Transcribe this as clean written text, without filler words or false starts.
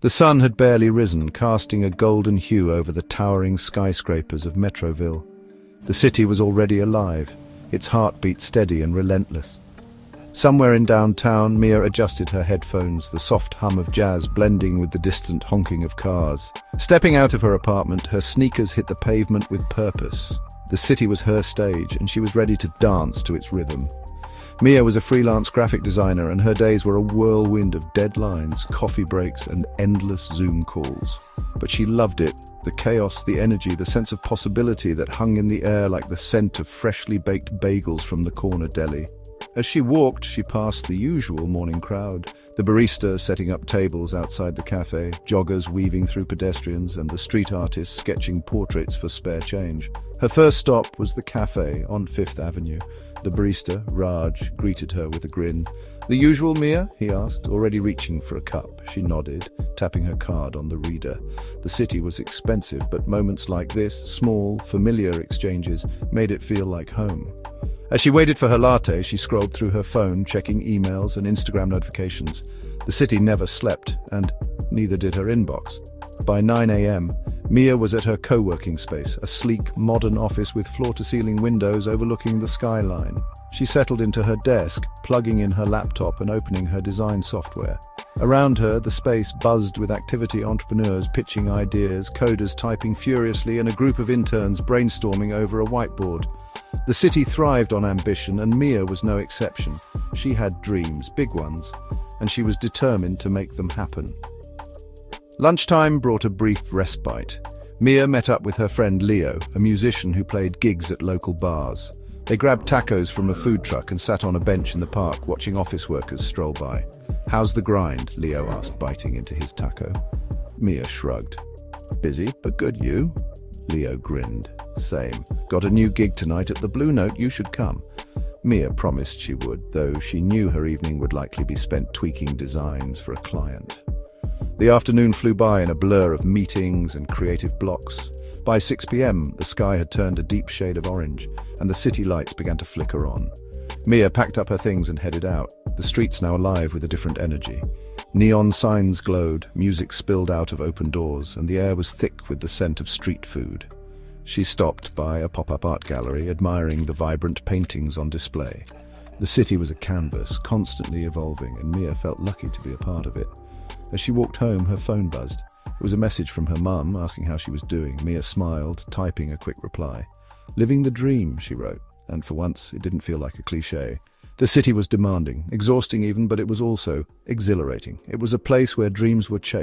The sun had barely risen, casting a golden hue over the towering skyscrapers of Metroville. The city was already alive, its heartbeat steady and relentless. Somewhere in downtown, Mia adjusted her headphones, the soft hum of jazz blending with the distant honking of cars. Stepping out of her apartment, her sneakers hit the pavement with purpose. The city was her stage, and she was ready to dance to its rhythm. Mia was a freelance graphic designer, and her days were a whirlwind of deadlines, coffee breaks, and endless Zoom calls. But she loved it, the chaos, the energy, the sense of possibility that hung in the air like the scent of freshly baked bagels from the corner deli. As she walked, she passed the usual morning crowd, the barista setting up tables outside the cafe, joggers weaving through pedestrians, and the street artists sketching portraits for spare change. Her first stop was the cafe on Fifth Avenue. The barista, Raj, greeted her with a grin. "The usual, Mia?" he asked, already reaching for a cup. She nodded, tapping her card on the reader. The city was expensive, but moments like this, small, familiar exchanges, made it feel like home. As she waited for her latte, she scrolled through her phone, checking emails and Instagram notifications. The city never slept, and neither did her inbox. By 9 a.m., Mia was at her co-working space, a sleek, modern office with floor-to-ceiling windows overlooking the skyline. She settled into her desk, plugging in her laptop and opening her design software. Around her, the space buzzed with activity entrepreneurs pitching ideas, coders typing furiously, and a group of interns brainstorming over a whiteboard. The city thrived on ambition, and Mia was no exception. She had dreams, big ones, and she was determined to make them happen. Lunchtime brought a brief respite. Mia met up with her friend Leo, a musician who played gigs at local bars. They grabbed tacos from a food truck and sat on a bench in the park, watching office workers stroll by. "How's the grind?" Leo asked, biting into his taco. Mia shrugged. "Busy, but good, you?" Leo grinned. "Same. Got a new gig tonight at the Blue Note, you should come." Mia promised she would, though she knew her evening would likely be spent tweaking designs for a client. The afternoon flew by in a blur of meetings and creative blocks. By 6 p.m, the sky had turned a deep shade of orange, and the city lights began to flicker on. Mia packed up her things and headed out, the streets now alive with a different energy. Neon signs glowed, music spilled out of open doors, and the air was thick with the scent of street food. She stopped by a pop-up art gallery, admiring the vibrant paintings on display. The city was a canvas, constantly evolving, and Mia felt lucky to be a part of it. As she walked home, her phone buzzed. It was a message from her mum, asking how she was doing. Mia smiled, typing a quick reply. "Living the dream," she wrote, and for once it didn't feel like a cliché. The city was demanding, exhausting even, but it was also exhilarating. It was a place where dreams were chased.